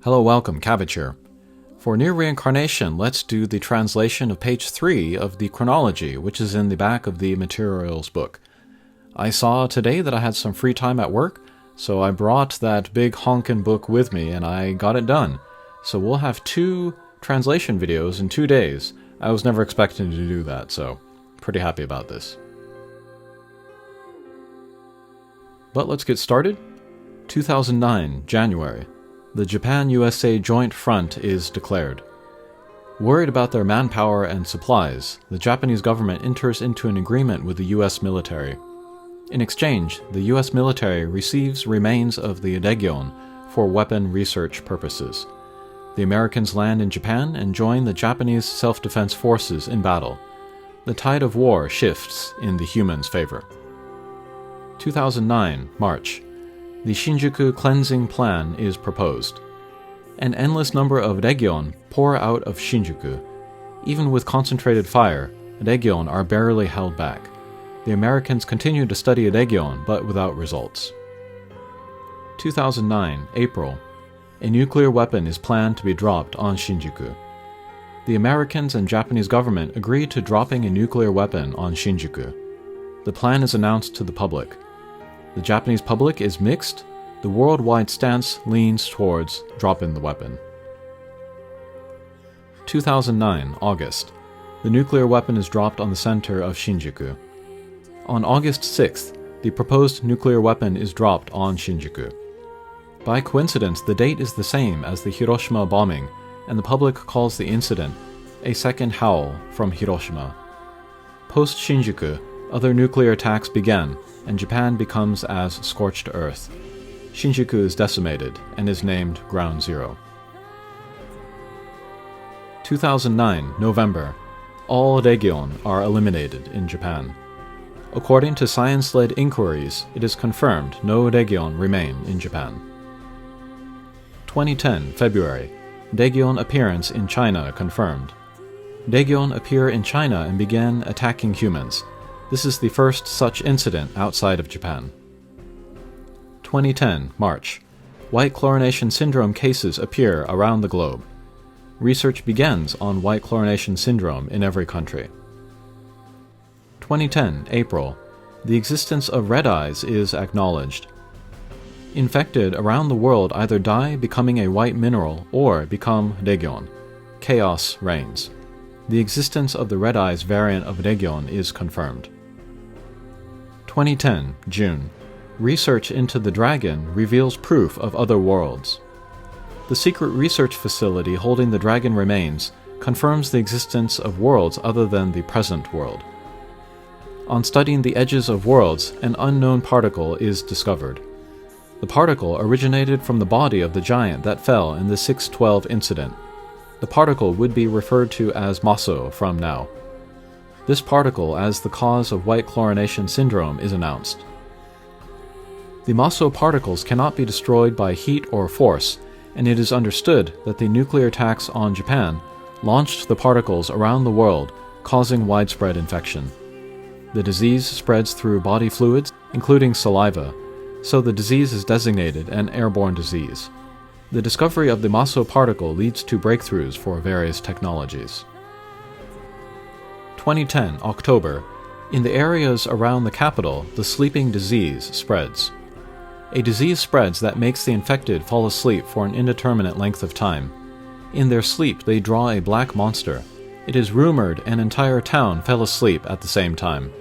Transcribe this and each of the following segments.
Hello, welcome, Cabbage here. For Nier Reincarnation, let's do the translation of page 3 of the Chronology, which is in the back of the materials book. I saw today that I had some free time at work, so I brought that big honkin' book with me and I got it done. So we'll have 2 translation videos in 2 days. I was never expecting to do that, so pretty happy about this. But let's get started. 2009, January. The Japan-USA Joint Front is declared. Worried about their manpower and supplies, the Japanese government enters into an agreement with the US military. In exchange, the US military receives remains of the Daegyeon for weapon research purposes. The Americans land in Japan and join the Japanese self-defense forces in battle. The tide of war shifts in the humans' favor. 2009, March. The Shinjuku cleansing plan is proposed. An endless number of Daegyeon pour out of Shinjuku. Even with concentrated fire, Daegyeon are barely held back. The Americans continue to study Daegyeon, but without results. 2009, April. A nuclear weapon is planned to be dropped on Shinjuku. The Americans and Japanese government agree to dropping a nuclear weapon on Shinjuku. The plan is announced to the public. The Japanese public is mixed. The worldwide stance leans towards dropping the weapon. 2009, August. The nuclear weapon is dropped on the center of Shinjuku. On August 6th, the proposed nuclear weapon is dropped on Shinjuku. By coincidence, the date is the same as the Hiroshima bombing, and the public calls the incident a second howl from Hiroshima. Post-Shinjuku, other nuclear attacks begin, and Japan becomes as scorched earth. Shinjuku is decimated and is named Ground Zero. 2009, November. All Daegyeon are eliminated in Japan. According to science-led inquiries, it is confirmed no Daegyeon remain in Japan. 2010, February. Daegyeon appearance in China confirmed. Daegyeon appear in China and begin attacking humans. This is the first such incident outside of Japan. 2010, March. White chlorination syndrome cases appear around the globe. Research begins on white chlorination syndrome in every country. 2010, April. The existence of red eyes is acknowledged. Infected around the world either die becoming a white mineral or become Daegyeon. Chaos reigns. The existence of the red eyes variant of Daegyeon is confirmed. 2010, June. Research into the dragon reveals proof of other worlds. The secret research facility holding the dragon remains confirms the existence of worlds other than the present world. On studying the edges of worlds, an unknown particle is discovered. The particle originated from the body of the giant that fell in the 612 incident. The particle would be referred to as Maso from now. This particle as the cause of white chlorination syndrome is announced. The Maso particles cannot be destroyed by heat or force, and it is understood that the nuclear attacks on Japan launched the particles around the world, causing widespread infection. The disease spreads through body fluids, including saliva, so the disease is designated an airborne disease. The discovery of the Maso particle leads to breakthroughs for various technologies. 2010, October. In the areas around the capital, the sleeping disease spreads. A disease spreads that makes the infected fall asleep for an indeterminate length of time. In their sleep, they draw a black monster. It is rumored an entire town fell asleep at the same time.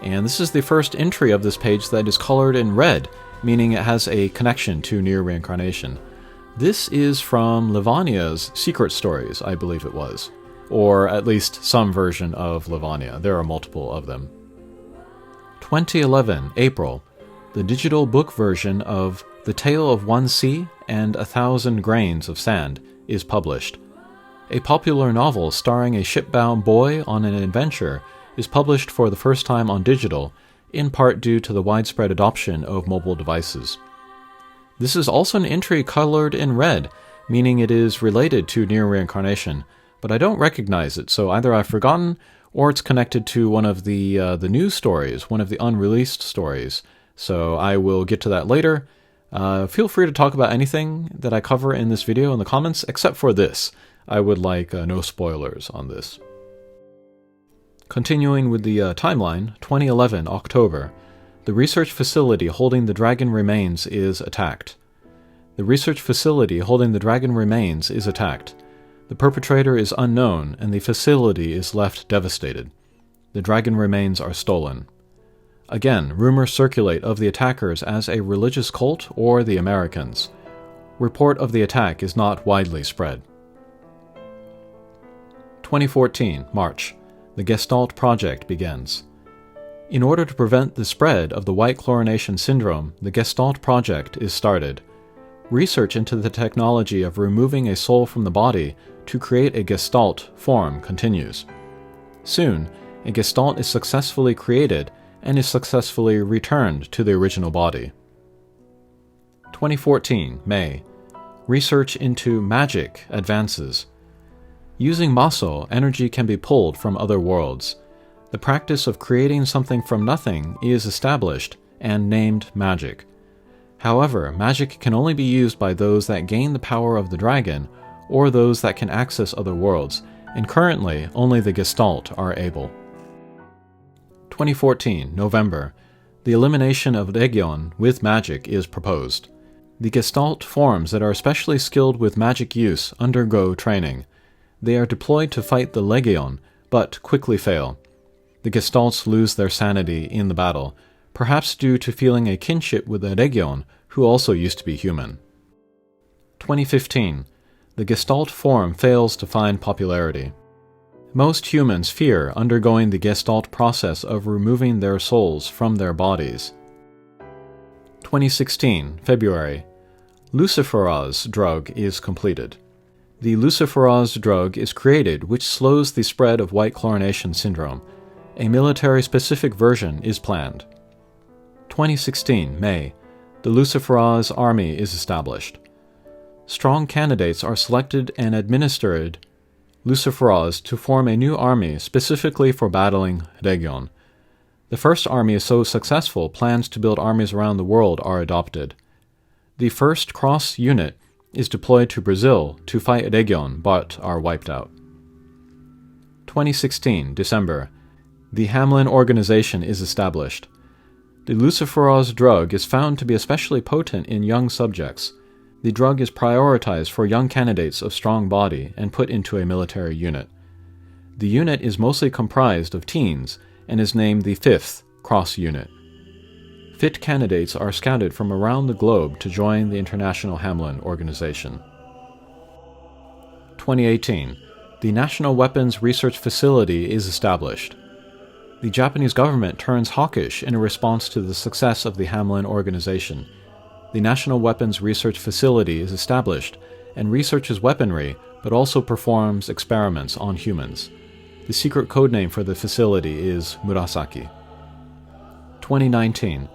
And this is the first entry of this page that is colored in red, meaning it has a connection to Nier Reincarnation. This is from Levania's Secret Stories, I believe it was. Or at least some version of Levania. There are multiple of them. 2011, April. The digital book version of The Tale of One Sea and 1,000 Grains of Sand is published. A popular novel starring a shipbound boy on an adventure is published for the first time on digital, in part due to the widespread adoption of mobile devices. This is also an entry colored in red, meaning it is related to Nier Reincarnation, but I don't recognize it, so either I've forgotten or it's connected to one of the news stories, one of the unreleased stories. So I will get to that later. Feel free to talk about anything that I cover in this video in the comments, except for this. I would like no spoilers on this. Continuing with the timeline, 2011, October. The research facility holding the dragon remains is attacked. The research facility holding the dragon remains is attacked. The perpetrator is unknown, and the facility is left devastated. The dragon remains are stolen. Again, rumors circulate of the attackers as a religious cult or the Americans. Report of the attack is not widely spread. 2014, March. The Gestalt project begins. In order to prevent the spread of the white chlorination syndrome, the Gestalt project is started. Research into the technology of removing a soul from the body to create a Gestalt form continues. Soon, a Gestalt is successfully created and is successfully returned to the original body. 2014, May. Research into magic advances. Using Maso, energy can be pulled from other worlds. The practice of creating something from nothing is established and named magic. However, magic can only be used by those that gain the power of the dragon or those that can access other worlds, and currently only the Gestalt are able. 2014, November. The elimination of Legion with magic is proposed. The Gestalt forms that are especially skilled with magic use undergo training. They are deployed to fight the Legion, but quickly fail. The Gestalts lose their sanity in the battle, perhaps due to feeling a kinship with the Legion, who also used to be human. 2015. The Gestalt form fails to find popularity. Most humans fear undergoing the Gestalt process of removing their souls from their bodies. 2016, February. Luciferase drug is completed. The luciferase drug is created, which slows the spread of white chlorination syndrome. A military-specific version is planned. 2016, May. The luciferase army is established. Strong candidates are selected and administered luciferase to form a new army specifically for battling Legion. The first army is so successful, plans to build armies around the world are adopted. The first cross unit is deployed to Brazil to fight Legion, but are wiped out. 2016, December. The Hamelin organization is established. The luciferase drug is found to be especially potent in young subjects. The drug is prioritized for young candidates of strong body and put into a military unit. The unit is mostly comprised of teens and is named the 5th Cross Unit. Fit candidates are scouted from around the globe to join the International Hamelin organization. 2018. The National Weapons Research Facility is established. The Japanese government turns hawkish in response to the success of the Hamelin organization. The National Weapons Research Facility is established and researches weaponry, but also performs experiments on humans. The secret codename for the facility is Murasaki. 2019.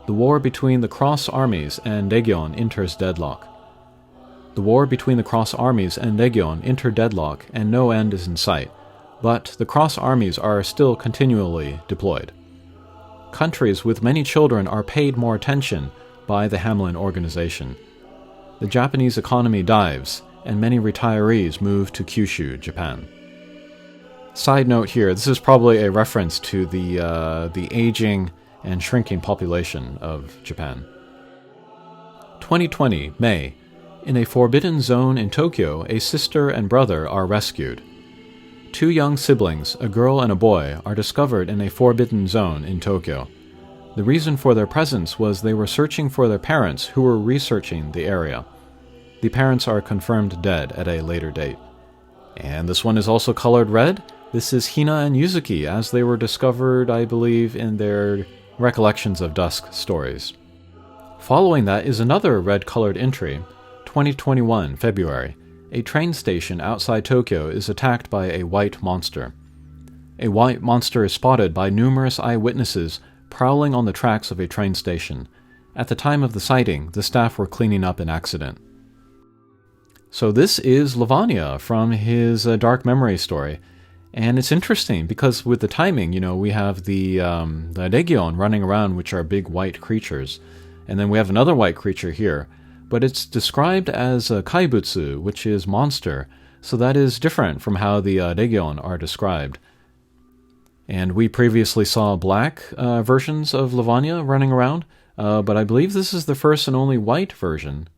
The war between the Cross Armies and Legion enters deadlock. The war between the Cross Armies and Legion enter deadlock, and no end is in sight, but the Cross Armies are still continually deployed. Countries with many children are paid more attention by the Hamelin organization. The Japanese economy dives, and many retirees move to Kyushu, Japan. Side note here, this is probably a reference to the aging and shrinking population of Japan. 2020, May. In a forbidden zone in Tokyo, a sister and brother are rescued. 2 young siblings, a girl and a boy, are discovered in a forbidden zone in Tokyo. The reason for their presence was they were searching for their parents who were researching the area. The parents are confirmed dead at a later date. And this one is also colored red. This is Hina and Yuzuki, as they were discovered, I believe, in their Recollections of Dusk stories. Following that is another red-colored entry, 2021, February. A train station outside Tokyo is attacked by a white monster. A white monster is spotted by numerous eyewitnesses prowling on the tracks of a train station. At the time of the sighting, the staff were cleaning up an accident. So this is Levania from his Dark Memory story. And it's interesting because with the timing, we have the Legion running around, which are big white creatures. And then we have another white creature here, but it's described as a kaibutsu, which is monster, so that is different from how the Region are described. And we previously saw black versions of Levania running around, but I believe this is the first and only white version.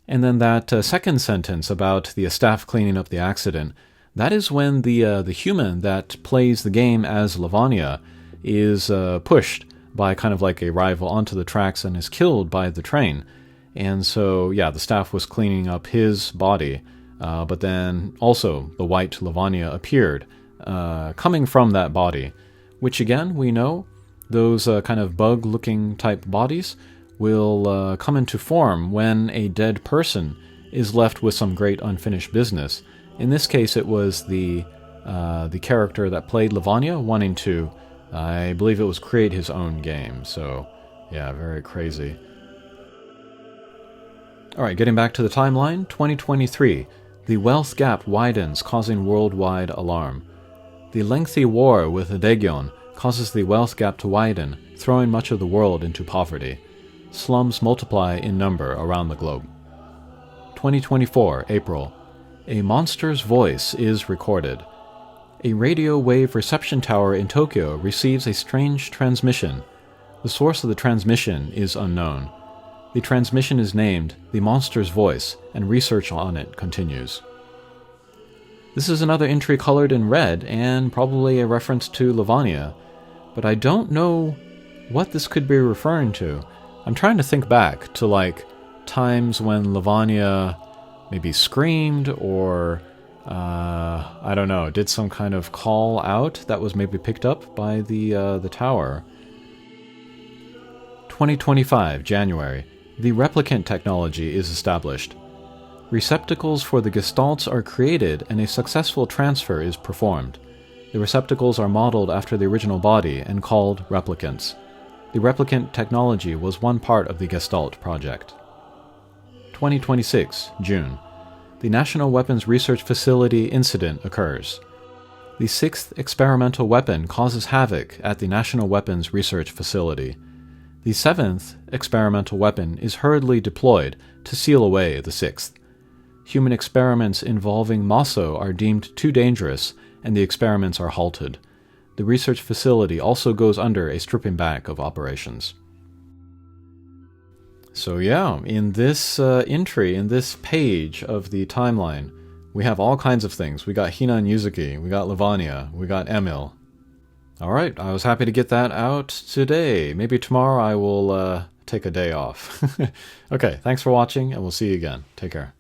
And then that second sentence about the staff cleaning up the accident, that is when the human that plays the game as Levania is pushed by kind of like a rival onto the tracks and is killed by the train. And so, yeah, the staff was cleaning up his body, but then also the white Levania appeared, coming from that body, which again, we know those kind of bug-looking type bodies will come into form when a dead person is left with some great unfinished business. In this case, it was the character that played Levania wanting to, I believe it was, create his own game. So, yeah, very crazy. Alright, getting back to the timeline, 2023. The wealth gap widens, causing worldwide alarm. The lengthy war with the Daegyeon causes the wealth gap to widen, throwing much of the world into poverty. Slums multiply in number around the globe. 2024, April. A monster's voice is recorded. A radio wave reception tower in Tokyo receives a strange transmission. The source of the transmission is unknown. The transmission is named The Monster's Voice, and research on it continues. This is another entry colored in red, and probably a reference to Levania, but I don't know what this could be referring to. I'm trying to think back to, like, times when Levania maybe screamed or, I don't know, did some kind of call out that was maybe picked up by the tower. 2025, January. The replicant technology is established. Receptacles for the Gestalts are created and a successful transfer is performed. The receptacles are modeled after the original body and called replicants. The replicant technology was one part of the Gestalt project. 2026, June. The National Weapons Research Facility incident occurs. The 6th experimental weapon causes havoc at the National Weapons Research Facility. The 7th experimental weapon is hurriedly deployed to seal away the 6th. Human experiments involving Maso are deemed too dangerous, and the experiments are halted. The research facility also goes under a stripping back of operations. So yeah, in this entry, in this page of the timeline, we have all kinds of things. We got Hina and Yuzuki, we got Levania, we got Emil. Alright, I was happy to get that out today. Maybe tomorrow I will take a day off. Okay, thanks for watching, and we'll see you again. Take care.